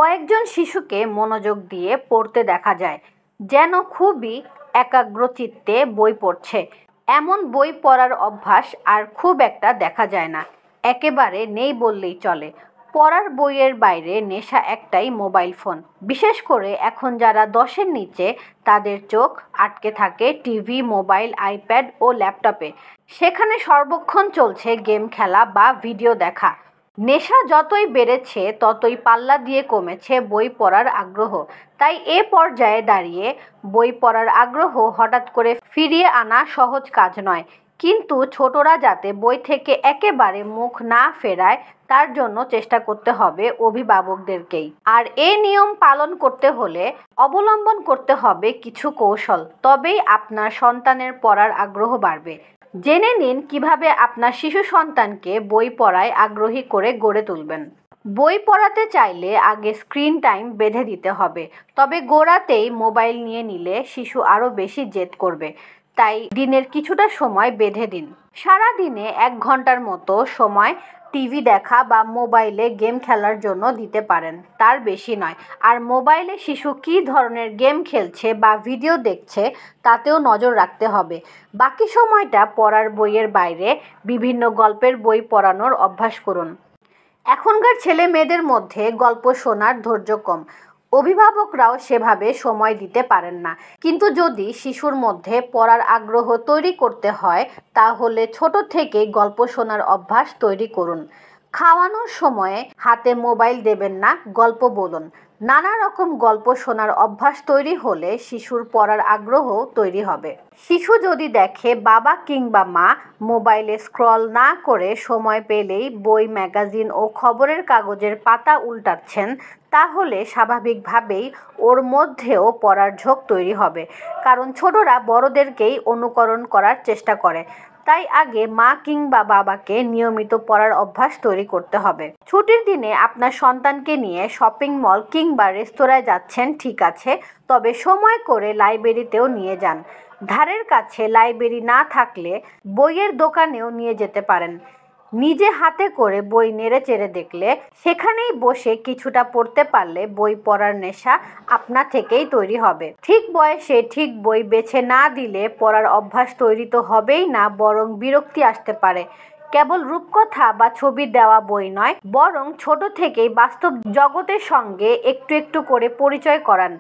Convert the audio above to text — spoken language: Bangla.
কয়েকজন শিশুকে মনোযোগ দিয়ে পড়তে দেখা যায়, যেন খুবই একাগ্রচিত্তে বই পড়ছে। এমন বই পড়ার অভ্যাস আর খুব একটা দেখা যায় না, একেবারে নেই বললেই চলে। পড়ার বইয়ের বাইরে নেশা একটাই, মোবাইল ফোন। বিশেষ করে এখন যারা 10-এর নিচে, তাদের চোখ আটকে থাকে টিভি, মোবাইল, আইপ্যাড ও ল্যাপটপে। সেখানে সর্বক্ষণ চলছে গেম খেলা বা ভিডিও দেখা। নেশা যতই বেড়েছে ততই পাল্লা দিয়ে কমেছে বই পড়ার আগ্রহ। তাই এ পর্যায়ে দাঁড়িয়ে বই পড়ার আগ্রহ হঠাৎ করে ফিরিয়ে আনা সহজ কাজ নয়। কিন্তু ছোটরা যাতে বই থেকে একেবারে মুখ না ফেরায়, তার জন্য চেষ্টা করতে হবে অভিভাবকদেরকেই। আর এই নিয়ম পালন করতে হলে অবলম্বন করতে হবে কিছু কৌশল, তবেই আপনার সন্তানের পড়ার আগ্রহ বাড়বে। জেনে নিন কিভাবে আপনার শিশু সন্তানকে বই পড়ায় আগ্রহী করে গড়ে তুলবেন। বই পড়াতে চাইলে আগে স্ক্রিন টাইম বেঁধে দিতে হবে, তবে গোড়াতেই মোবাইল নিয়ে নিলে শিশু আরও বেশি জেদ করবে। তাই দিনের কিছুটা সময় বেঁধে দিন। সারা দিনে 1 ঘন্টার মতো সময় টিভি দেখা বা মোবাইলে গেম খেলার জন্য দিতে পারেন, তার বেশি নয়। আর মোবাইলে শিশু কী ধরনের গেম খেলছে বা ভিডিও দেখছে তাতেও নজর রাখতে হবে। বাকি সময়টা পড়ার বইয়ের বাইরে বিভিন্ন গল্পের বই পড়ানোর অভ্যাস করুন। এখনকার ছেলে মেয়েদের মধ্যে গল্প শোনার ধৈর্য কম, অভিভাবকরাও সেভাবে সময় দিতে পারেন না। কিন্তু যদি শিশুর মধ্যে পড়ার আগ্রহ তৈরি করতে হয়, তাহলে ছোট থেকেই গল্প শোনার অভ্যাস তৈরি করুন। খাওয়ানোর সময়ে হাতে মোবাইল দেবেন না, গল্প বলুন। নানা রকম গল্প শোনার অভ্যাস তৈরি হলে শিশুর পড়ার আগ্রহ তৈরি হবে। শিশু যদি দেখে বাবা কিংবা মা মোবাইলে স্ক্রল না করে সময় পেলেই বই, ম্যাগাজিন ও খবরের কাগজের পাতা উল্টাচ্ছেন, তাহলে স্বাভাবিকভাবেই ওর মধ্যেও পড়ার ঝোঁক তৈরি হবে। কারণ ছোটরা বড়দেরকেই অনুকরণ করার চেষ্টা করে। তাই আগে মা কিংবা বাবাকে নিয়মিত পড়ার অভ্যাস তৈরি করতে হবে। ছুটির দিনে আপনার সন্তানকে নিয়ে শপিং মল কিংবা রেস্তোরাঁয় যাচ্ছেন, ঠিক আছে, তবে সময় করে লাইব্রেরিতেও নিয়ে যান। ধারের কাছে লাইব্রেরি না থাকলে বইয়ের দোকানেও নিয়ে যেতে পারেন। নিজে হাতে করে বই নেড়ে চেড়ে দেখলে, সেখানেই বসে কিছুটা পড়তে পারলে বই পড়ার নেশা আপনা থেকেই তৈরি হবে। ঠিক বয়সে ঠিক বই বেছে না দিলে পড়ার অভ্যাস তৈরি তো হবেই না, বরং বিরক্তি আসতে পারে। কেবল রূপকথা বা ছবি দেওয়া বই নয়, বরং ছোট থেকেই বাস্তব জগতের সঙ্গে একটু একটু করে পরিচয় করান।